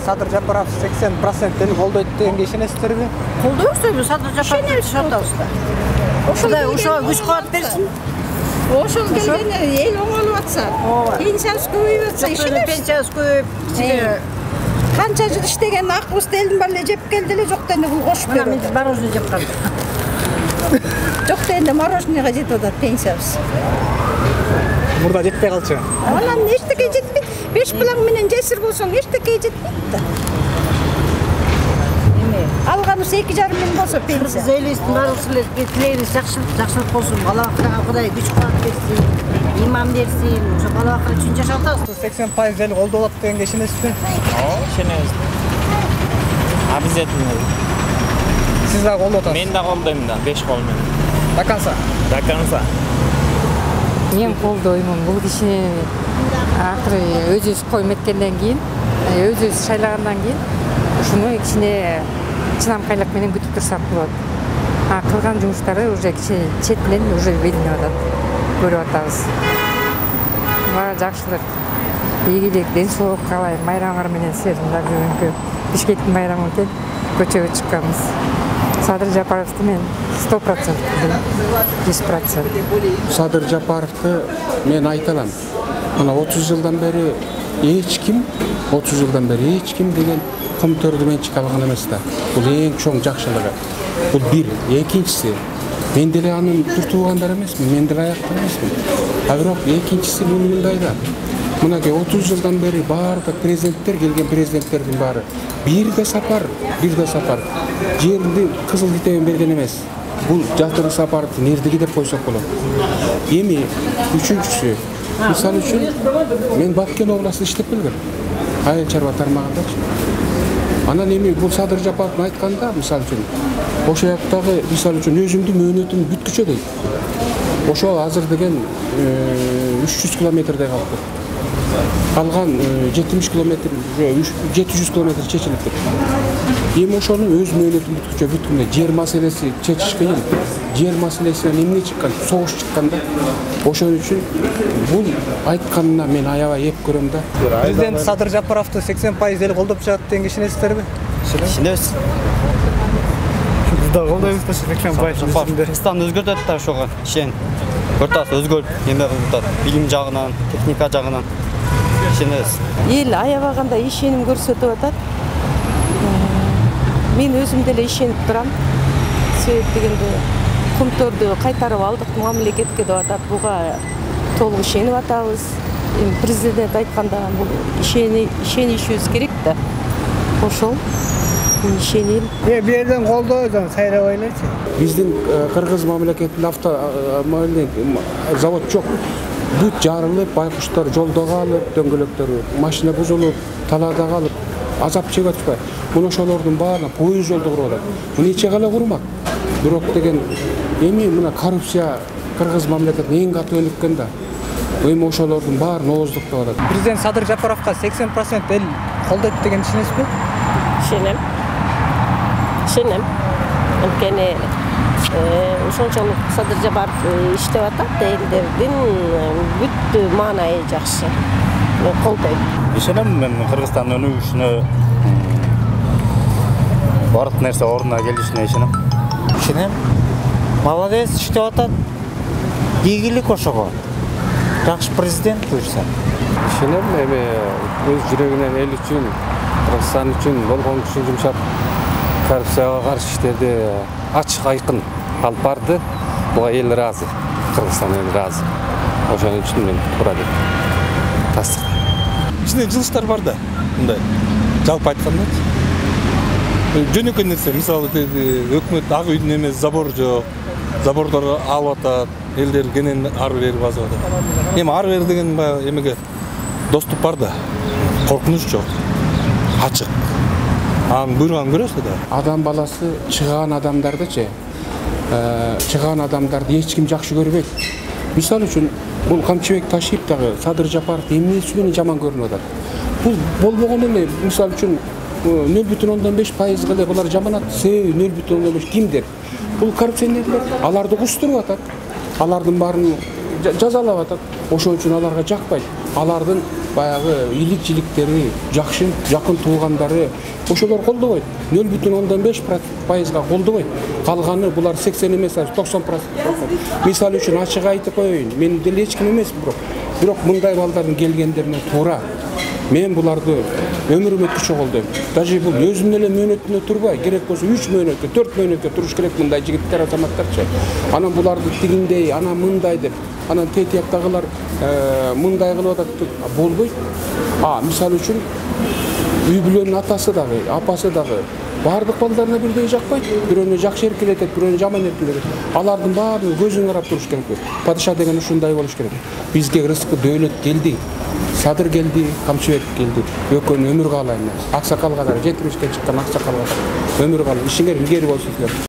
Садыр Жапаров 80% колдойт дегенге ишенесиздерби? Колдойбуз, Садыр Жапаровду ишенебиз. Ошондой күч кубат берсин. Ошол келгенде эл оңолуп атса, пенсиябыз көбөйүп атса ишенебиз. Пенсиябыз көбөйүп, канча жыл иштеген акыбызды элдин баары эле жеп келди эле, жок дегенде бул кошуп берет. Биз мороженое жеп калдык. Жок дегенде мороженныйга жетип атат пенсиябыз. Мурда жетпей калчу. Анан эчтеке жетпейт. 5 план менен жесир болсоң эчтеке жетпейт да. Алганыбыз 2,5 миң болсо пенсия. Элибиздин баарыбыз тилегибиз жакшылык болсун. Аллах Кудай күч кубат берсин, иман берсин. Ошо бала акыры үчүн жашап атабыз. 80% эл колдоп атат дегенге ишенесизби? Ишенебиз. Обязательно. Сиз да колдоп атасыз? Мен да колдойм да, 5 кол менен. До конца. До конца. Мен колдоймун. Бул кишини акыры өзүбүз коюп эткенден кийин, өзүбүз шайлагандан кийин ушуну кичине чынайкайлык менен күтүп турсак болот. Кылган жумуштары уже кичине четинен уже билинип атат. Көрүп атабыз. Баары жакшылык. Ийгилик, ден соолук каалайм. Майрамыңар менен сиздердин да бүгүнкү Бишкектин майрамы экен. Көчөгө чыкканбыз. Садыр Жапаровду мен 100% билем. 100%. Садыр Жапаровду мен айта алам. Мына 30 жылдан бери эч ким деген көмтөрдү мен чыга алган эмес да. Бул эң чоң жакшылыгы. Бул бир. Экинчиси, мен деле анын туртуугандар эмесмин, мен деле аяктан эмесмин. Бирок экинчиси мындай да. Мынакей 30 жылдан бери баардык президенттер келген президенттердин баары бир сапар. Жерди кызыл китебин берген эмес. Бул Жатыр Сапаровдун эрдиги деп койсок болот. Эми үчүнчүсү, мисалы үчүн мен Баккен областында иштеп келгем. Айыл чарба тармагындачы. Анан эми бул Садыр Жапаровдун айтканда, мисалы үчүн, ошол жактагы мисалы үчүн өзүмдүн мөөнөтүм бүткүчө дейт. Ошол азыр деген 300 километрдей калды. Калган 70 километр, 700 километр чечилип кетти. Эми ошонун өз мөөнөтүн бүткүндө жер маселеси чечиш кыйын. Жер маселесинен эмне чыккан? Согуш чыккан да. Ошон үчүн бул айтканына мен аябай эп көрөм да. Президент Садыр Жапаровду 80% эл колдоп жатат дегенге ишенесиздерби? Ишенебиз. Биз да колдойбуз да 80%. Кыргызстанды өзгөртөт да ошого ишен. Көртөт өзгөрүп, эме кылып, билим жагынан, техника жагынан ишенебиз. Эл аябаганда ишеним көрсөтүп атат. Мен өзүм деле ишенип турам. Себеп дегенде көмтөрдү кайтарып алдык мамлекетке деп атат. Буга толук ишенип атабыз. Президент айтканда бул ишенишибиз керек да. Ошол ишеним. Бир жерден колдойдон сайрабайларчы. Биздин Кыргыз мамлекетинде завод жок. Бүт жарылып, байкуштар жолдо калып, дөңгөлөктөрү, машина бузулуп, талаада калып, азап чегип атпайбы? Мына ошолордун баарына поезд жолду куруп атат. Муну эч кале курмак. Бирок деген эми мына коррупция Кыргыз мамлекетинде эң катуу өнүккөн да. Эми ошолордун баарын ооздуктап атат. Президент Садыр Жапаровго 80% эл колдойт деген ишенесизби? Ишенем. Анткени ошончолук Садыр Жапаров иштеп атат, элдердин бүт маанайы жакшы. Мен колдойм. Ишенем мен Кыргызстандын өнүгүшүнө бардык нерсе ордуна келишине ишенем. Ишенем. Молодец, иштеп атат. Ийгилик ошого. Жакшы президент буюрса. Ишенем, эми өз жүрөгүнөн эл үчүн, Кыргызстан үчүн болгон күчүн жумшап, коррупцияга каршы иштерди ачык айкын алып барды. Буга эл ыраазы, Кыргызстан эли ыраазы. Ошон үчүн мен туура деп тастыктайм. Ичинде жылыштар бар да, мындай. Жалпы айтканда. Жөнөкөй нерсе, мисалы өкмөт ак үйдүн эмес забор жок. Забордор алып атат, элдер кенен ары бери басып атат. Эми ары бери деген эмеге доступ бар да. Коркунуч жок. Ачык. Анын буйруган көрөсүз да. Адам баласы чыган адамдарды эч ким жакшы көрбөйт. Мисалы үчүн бул Камчыбек Ташиев дагы Садыр Жапаров эмнеси менен жаман көрүнүп атат. Бул болбогон эле, мисалы үчүн 0,5% эле булар жаманат, себеби 0,5 кимдер? Бул коррупционерлер, аларды кустуруп атат. Алардын баарын жазалап атат. Ошон үчүн аларга жакпайт. Алардын баягы илик-жиликтери, жакшы, жакын туугандары ошолор колдобойт. 0,5% колдобойт. Калганы булар 80 эмес, 90%. Мисалы үчүн ачык айтып коеюн, мен деле эч ким эмес бирок мындай балдардын келгендерине туура. Мен буларды өмүрүм өткүчө колдойм. Даже бул өзүнүн эле мөөнөтүнө турбай, керек болсо 3 мөөнөткө, 4 мөөнөткө туруш керек мындай жигиттер, азаматтарчы. Анан буларды тигиндей, анан мындай деп, анан тетияктагылар мындай кылып атат деп болбойт. Мисалы үчүн үй бүлөнүн атасы дагы, апасы дагы бардык балдарына бирдей жакпайт. Бирөөнө жакшы эркелетет, бирөөнө жаман эркелетет. Алардын баарын көзүн карап туруш керек. Падыша деген ушундай болуш керек. Бизге рызкы дөөлөт келди. Садыр келди, Камчыбек келди. Экөөнү өмүр каалайм. Аксакалга да 70-ке чыккан аксакалга. Өмүр каалайм. Ишиңер илгери болсун.